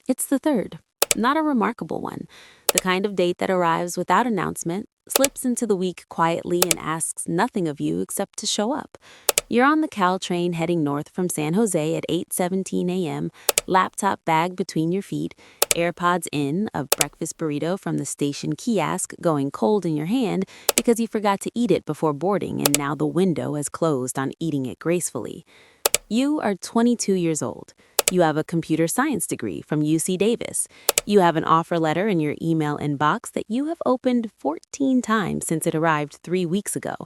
It's the third. Not a remarkable one. The kind of date that arrives without announcement, slips into the week quietly, and asks nothing of you except to show up. You're on the Caltrain heading north from San Jose at 8:17 a.m., laptop bag between your feet, AirPods in, a breakfast burrito from the station kiosk going cold in your hand because you forgot to eat it before boarding and now the window has closed on eating it gracefully. You are 22 years old. You have a computer science degree from UC Davis. You have an offer letter in your email inbox that you have opened 14 times since it arrived 3 weeks ago.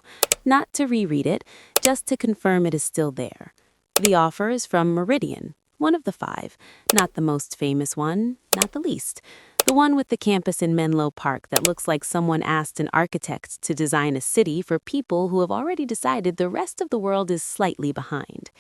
Not to reread it, just to confirm it is still there. The offer is from Meridian, one of the five. Not the most famous one, not the least. The one with the campus in Menlo Park that looks like someone asked an architect to design a city for people who have already decided the rest of the world is slightly behind.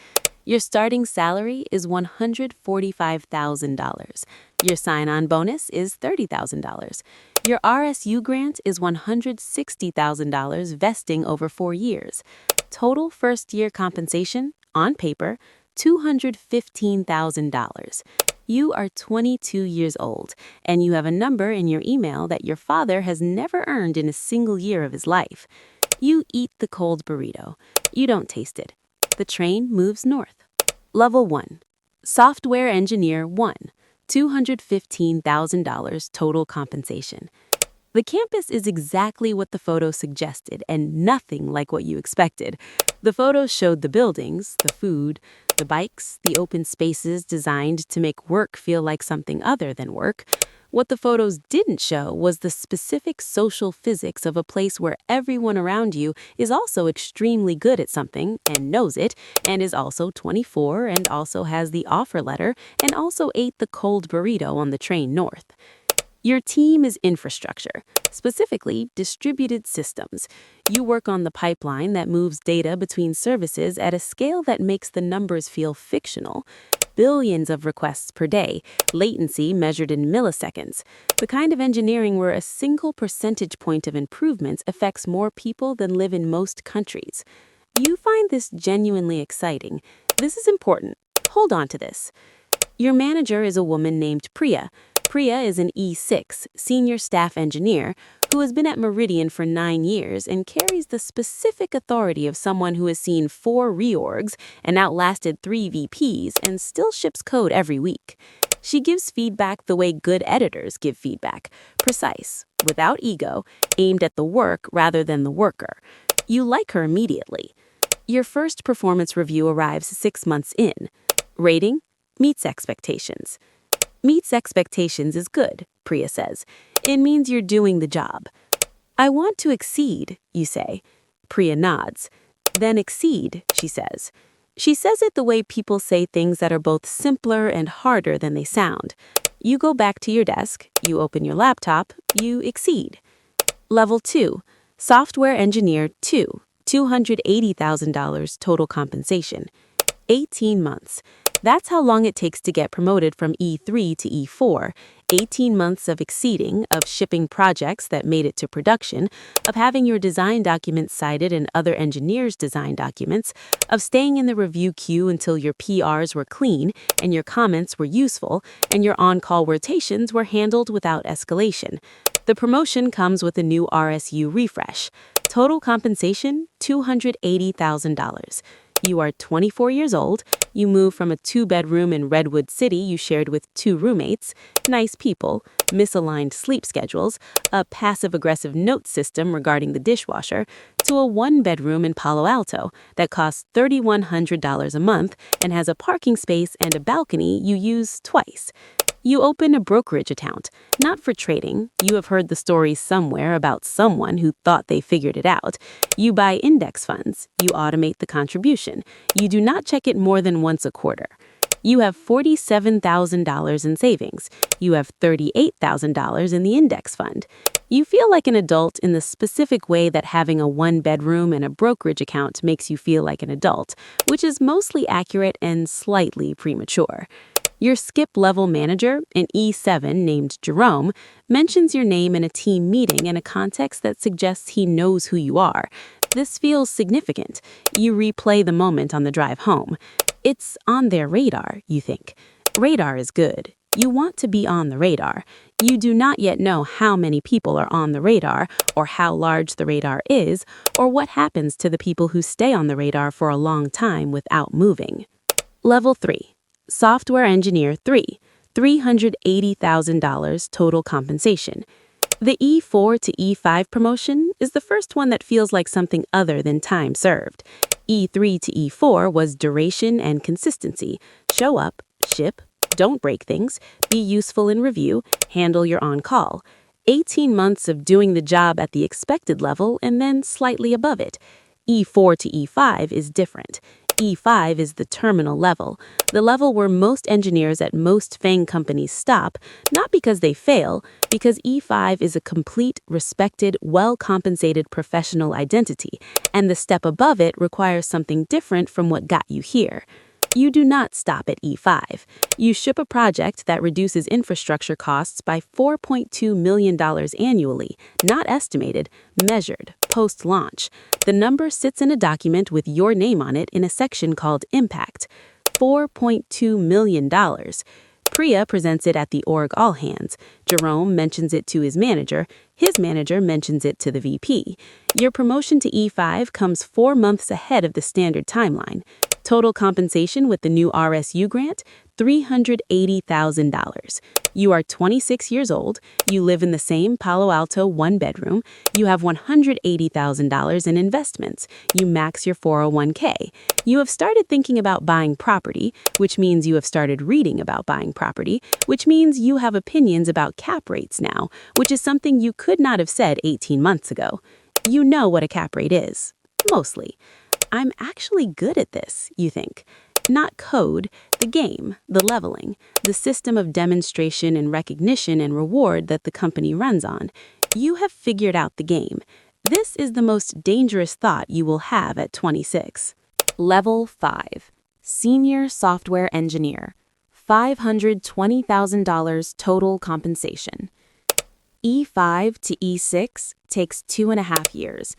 Your starting salary is $145,000. Your sign-on bonus is $30,000. Your RSU grant is $160,000 vesting over 4 years. Total first-year compensation, on paper, $215,000. You are 22 years old, and you have a number in your email that your father has never earned in a single year of his life. You eat the cold burrito. You don't taste it. The train moves north. Level 1. Software Engineer 1. $215,000 total compensation. The campus is exactly what the photo suggested and nothing like what you expected. The photos showed the buildings, the food, the bikes, the open spaces designed to make work feel like something other than work. What the photos didn't show was the specific social physics of a place where everyone around you is also extremely good at something and knows it, and is also 24 and also has the offer letter and also ate the cold burrito on the train north. Your team is infrastructure, specifically distributed systems. You work on the pipeline that moves data between services at a scale that makes the numbers feel fictional. Billions of requests per day, latency measured in milliseconds. The kind of engineering where a single percentage point of improvements affects more people than live in most countries. You find this genuinely exciting. This is important. Hold on to this. Your manager is a woman named Priya. Priya is an E6, senior staff engineer, who has been at Meridian for 9 years and carries the specific authority of someone who has seen 4 reorgs and outlasted 3 VPs and still ships code every week. She gives feedback the way good editors give feedback, precise, without ego, aimed at the work rather than the worker. You like her immediately. Your first performance review arrives 6 months in. Rating? Meets expectations. Meets expectations is good, Priya says. It means you're doing the job. I want to exceed, you say. Priya nods. Then exceed, she says. She says it the way people say things that are both simpler and harder than they sound. You go back to your desk, you open your laptop, you exceed. Level 2. Software Engineer 2. $280,000 total compensation. 18 months. That's how long it takes to get promoted from E3 to E4. 18 months of exceeding, of shipping projects that made it to production, of having your design documents cited in other engineers' design documents, of staying in the review queue until your PRs were clean and your comments were useful and your on-call rotations were handled without escalation. The promotion comes with a new RSU refresh. Total compensation, $280,000. You are 24 years old. You move from a 2-bedroom in Redwood City you shared with 2 roommates, nice people, misaligned sleep schedules, a passive-aggressive note system regarding the dishwasher, to a 1-bedroom in Palo Alto that costs $3,100 a month and has a parking space and a balcony you use twice. You open a brokerage account, not for trading. You have heard the story somewhere about someone who thought they figured it out. You buy index funds. You automate the contribution. You do not check it more than once a quarter. You have $47,000 in savings. You have $38,000 in the index fund. You feel like an adult in the specific way that having a 1-bedroom and a brokerage account makes you feel like an adult, which is mostly accurate and slightly premature. Your skip-level manager, an E7 named Jerome, mentions your name in a team meeting in a context that suggests he knows who you are. This feels significant. You replay the moment on the drive home. It's on their radar, you think. Radar is good. You want to be on the radar. You do not yet know how many people are on the radar, or how large the radar is, or what happens to the people who stay on the radar for a long time without moving. Level 3. Software Engineer 3. $380,000 total compensation. The E4 to E5 promotion is the first one that feels like something other than time served. E3 to E4 was duration and consistency. Show up, ship, don't break things, be useful in review, handle your on-call. 18 months of doing the job at the expected level and then slightly above it. E4 to E5 is different. E5 is the terminal level, the level where most engineers at most FAANG companies stop, not because they fail, because E5 is a complete, respected, well-compensated professional identity, and the step above it requires something different from what got you here. You do not stop at E5. You ship a project that reduces infrastructure costs by $4.2 million annually, not estimated, measured, post-launch. The number sits in a document with your name on it in a section called Impact. $4.2 million. Priya presents it at the org all-hands. Jerome mentions it to his manager mentions it to the VP. Your promotion to E5 comes 4 months ahead of the standard timeline. Total compensation with the new RSU grant, $380,000. You are 26 years old, you live in the same Palo Alto 1-bedroom, you have $180,000 in investments, you max your 401k. You have started thinking about buying property, which means you have started reading about buying property, which means you have opinions about cap rates now, which is something you could not have said 18 months ago. You know what a cap rate is. Mostly. I'm actually good at this, you think. Not code, the game, the leveling, the system of demonstration and recognition and reward that the company runs on. You have figured out the game. This is the most dangerous thought you will have at 26. Level 5. Senior Software Engineer. $520,000 total compensation. E5 to E6 takes 2.5 years.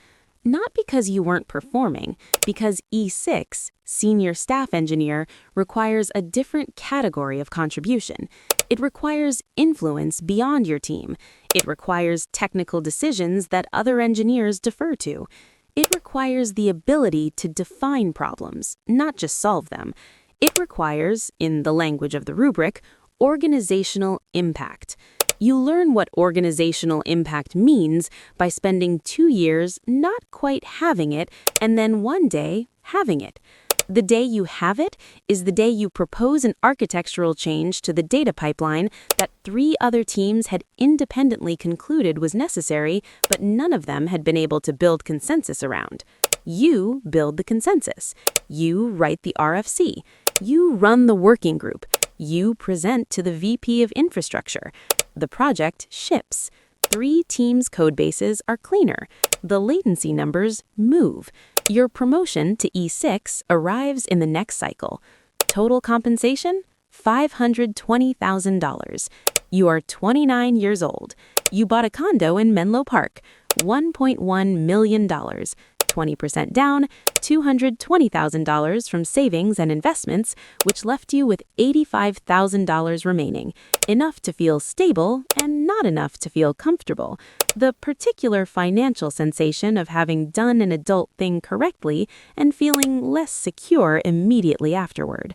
Not because you weren't performing, because E6, Senior Staff Engineer, requires a different category of contribution. It requires influence beyond your team. It requires technical decisions that other engineers defer to. It requires the ability to define problems, not just solve them. It requires, in the language of the rubric, organizational impact. You learn what organizational impact means by spending 2 years not quite having it and then one day having it. The day you have it is the day you propose an architectural change to the data pipeline that 3 other teams had independently concluded was necessary, but none of them had been able to build consensus around. You build the consensus. You write the RFC. You run the working group. You present to the VP of Infrastructure. The project ships. 3 teams' code bases are cleaner. The latency numbers move. Your promotion to E6 arrives in the next cycle. Total compensation? $520,000. You are 29 years old. You bought a condo in Menlo Park. $1.1 million. 20% down, $220,000 from savings and investments, which left you with $85,000 remaining, enough to feel stable and not enough to feel comfortable. The particular financial sensation of having done an adult thing correctly and feeling less secure immediately afterward.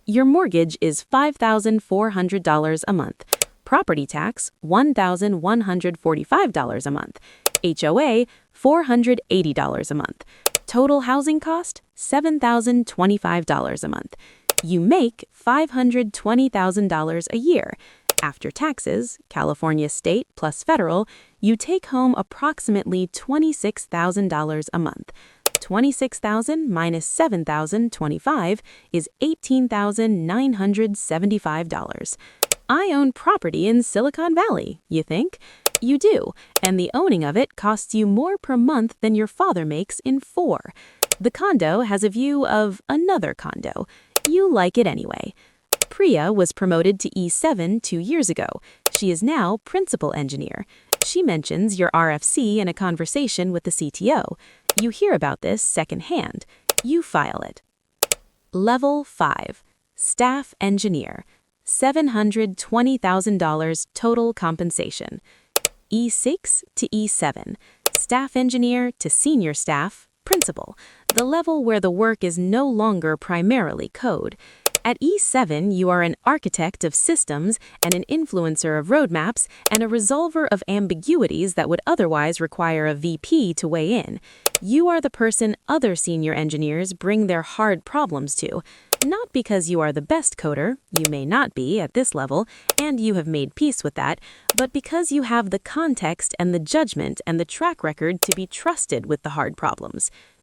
Your mortgage is $5,400 a month. Property tax, $1,145 a month. HOA, $480 a month. Total housing cost, $7,025 a month. You make $520,000 a year. After taxes, California state plus federal, you take home approximately $26,000 a month. $26,000 minus $7,025 is $18,975. I own property in Silicon Valley, you think? You do, and the owning of it costs you more per month than your father makes in 4. The condo has a view of another condo. You like it anyway. Priya was promoted to E7 2 years ago. She is now principal engineer. She mentions your RFC in a conversation with the CTO. You hear about this secondhand. You file it. Level 5. Staff Engineer. $720,000 total compensation. E6 to E7, staff engineer to senior staff, principal, the level where the work is no longer primarily code. At E7, you are an architect of systems and an influencer of roadmaps and a resolver of ambiguities that would otherwise require a VP to weigh in. You are the person other senior engineers bring their hard problems to, not because you are the best coder, you may not be at this level, and you have made peace with that, but because you have the context and the judgment and the track record to be trusted with the hard problems.